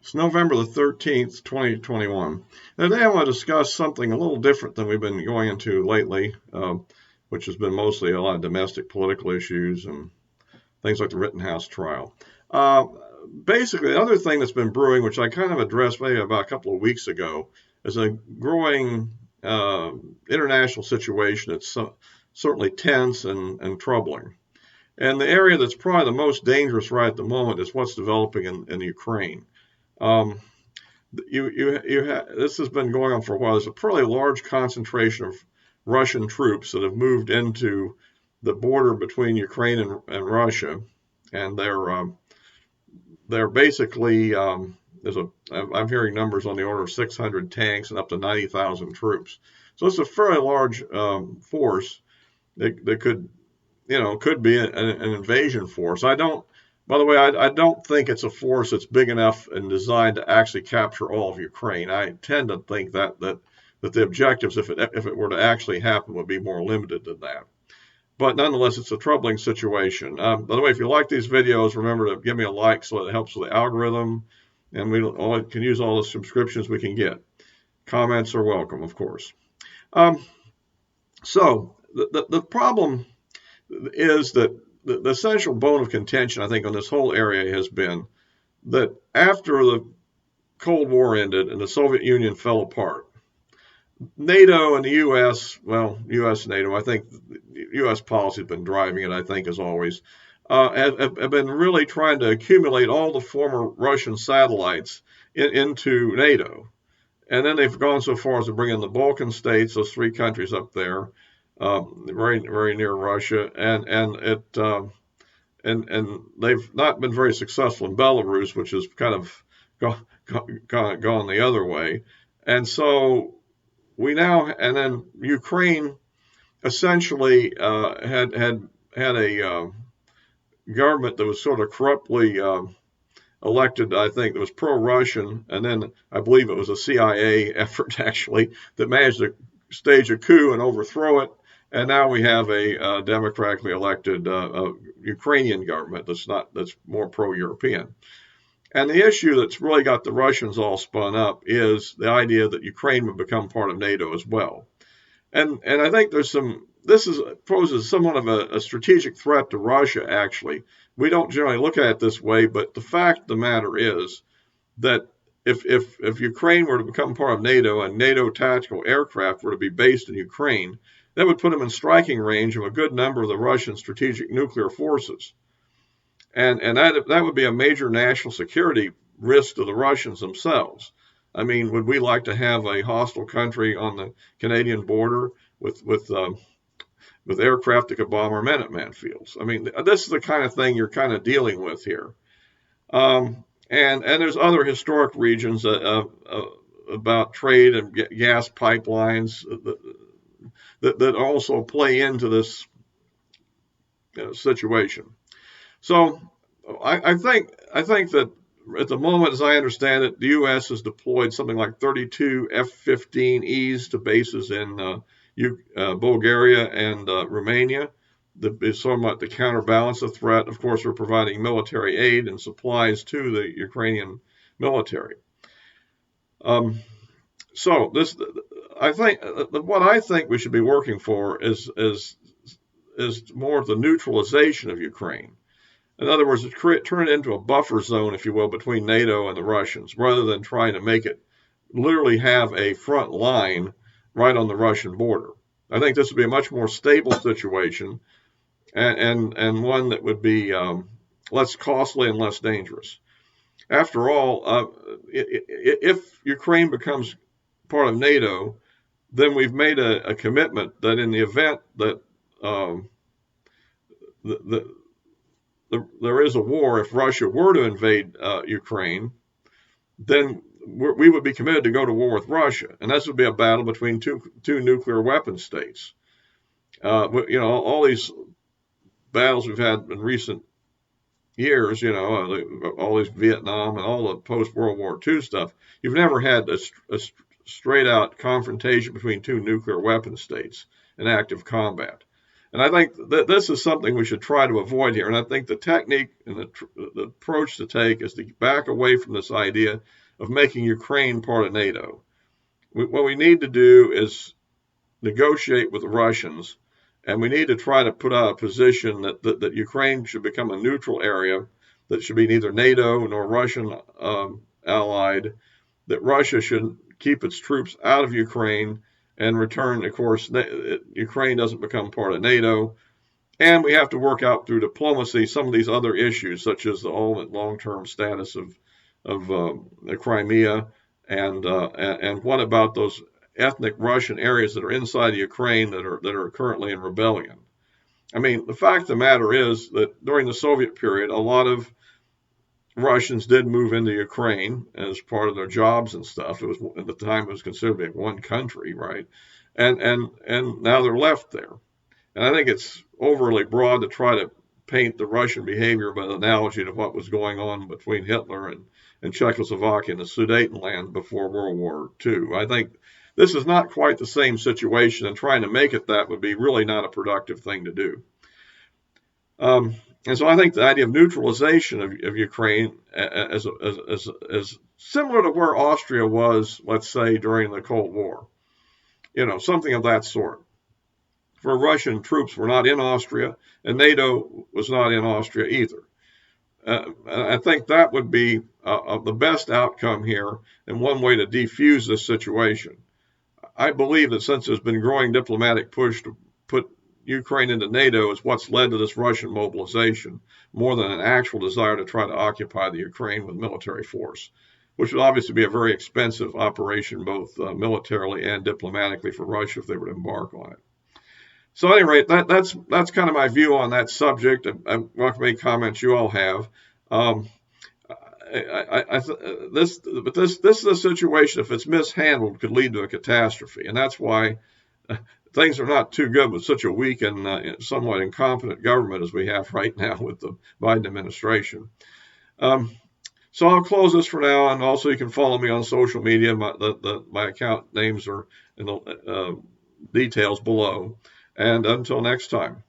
It's November the 13th, 2021. Today I want to discuss something a little different than we've been going into lately, which has been mostly a lot of domestic political issues and things like the Rittenhouse trial. Uh, Basically, the other thing that's been brewing, which I kind of addressed maybe about a couple of weeks ago, is a growing uh, international situation that's certainly tense and troubling. And the area that's probably the most dangerous right at the moment is what's developing in Ukraine. Um, this has been going on for a while. There's a pretty large concentration of Russian troops that have moved into the border between Ukraine and Russia, and they're basically I'm hearing numbers on the order of 600 tanks and up to 90,000 troops. So it's a fairly large force that could be an invasion force. By the way, I don't think it's a force that's big enough and designed to actually capture all of Ukraine. I tend to think that the objectives, if it were to actually happen, would be more limited than that. But nonetheless, it's a troubling situation. By the way, if you like these videos, remember to give me a like so it helps with the algorithm, and we can use all the subscriptions we can get. Comments are welcome, of course. So the problem is that the essential bone of contention, I think, on this whole area has been that after the Cold War ended and the Soviet Union fell apart, NATO and the U.S., well, U.S. and NATO, I think U.S. policy has been driving it, I think, as always, have been really trying to accumulate all the former Russian satellites into NATO. And then they've gone so far as to bring in the Balkan states, those three countries up there, very very near Russia, and they've not been very successful in Belarus, which has kind of gone the other way, and so and then Ukraine essentially had a government that was sort of corruptly elected, I think, that was pro-Russian, and then I believe it was a CIA effort actually that managed to stage a coup and overthrow it. And now we have a democratically elected Ukrainian government that's more pro-European. And the issue that's really got the Russians all spun up is the idea that Ukraine would become part of NATO as well. And I think poses somewhat of a strategic threat to Russia, actually. We don't generally look at it this way, but the fact of the matter is that if Ukraine were to become part of NATO and NATO tactical aircraft were to be based in Ukraine, that would put them in striking range of a good number of the Russian strategic nuclear forces. And that would be a major national security risk to the Russians themselves. I mean, would we like to have a hostile country on the Canadian border with aircraft that could bomb our Minuteman fields? I mean, this is the kind of thing you're kind of dealing with here. And there's other historic regions about trade and gas pipelines that also play into this situation. So I think that at the moment, as I understand it, the U.S. has deployed something like 32 F-15Es to bases in Bulgaria and Romania. Is somewhat to counterbalance the threat. Of course, we're providing military aid and supplies to the Ukrainian military. So what I think we should be working for is more of the neutralization of Ukraine. In other words, turn it into a buffer zone, if you will, between NATO and the Russians, rather than trying to make it literally have a front line right on the Russian border. I think this would be a much more stable situation and one that would be less costly and less dangerous. After all, if Ukraine becomes part of NATO, then we've made a commitment that in the event that there is a war, if Russia were to invade Ukraine, then we would be committed to go to war with Russia, and this would be a battle between two nuclear weapon states. All these battles we've had in recent years, all these Vietnam and all the post-World War II stuff, you've never had a straight-out confrontation between two nuclear weapon states in active combat. And I think that this is something we should try to avoid here. And I think the technique and the approach to take is to back away from this idea of making Ukraine part of NATO. What we need to do is negotiate with the Russians, and we need to try to put out a position that Ukraine should become a neutral area, that should be neither NATO nor Russian allied, that Russia should keep its troops out of Ukraine and return. Of course, Ukraine doesn't become part of NATO. And we have to work out through diplomacy some of these other issues, such as the ultimate long-term status of the Crimea, and what about those ethnic Russian areas that are inside the Ukraine that are currently in rebellion. I mean, the fact of the matter is that during the Soviet period, a lot of Russians did move into Ukraine as part of their jobs and stuff. It was at the time it was considered to be one country, right? And now they're left there. And I think it's overly broad to try to paint the Russian behavior by analogy to what was going on between Hitler and Czechoslovakia and the Sudetenland before World War II. I think this is not quite the same situation, and trying to make it that would be really not a productive thing to do. And so I think the idea of neutralization of Ukraine as similar to where Austria was, let's say, during the Cold War, something of that sort. For Russian troops were not in Austria, and NATO was not in Austria either. I think that would be the best outcome here and one way to defuse this situation. I believe that since there's been growing diplomatic push to put Ukraine into NATO is what's led to this Russian mobilization, more than an actual desire to try to occupy the Ukraine with military force, which would obviously be a very expensive operation, both militarily and diplomatically for Russia if they would embark on it. So at any rate, that's kind of my view on that subject. I'm welcome any comments you all have. This is a situation, if it's mishandled, could lead to a catastrophe, and that's why things are not too good with such a weak and somewhat incompetent government as we have right now with the Biden administration. So I'll close this for now, and also you can follow me on social media. My account names are in the details below. And until next time.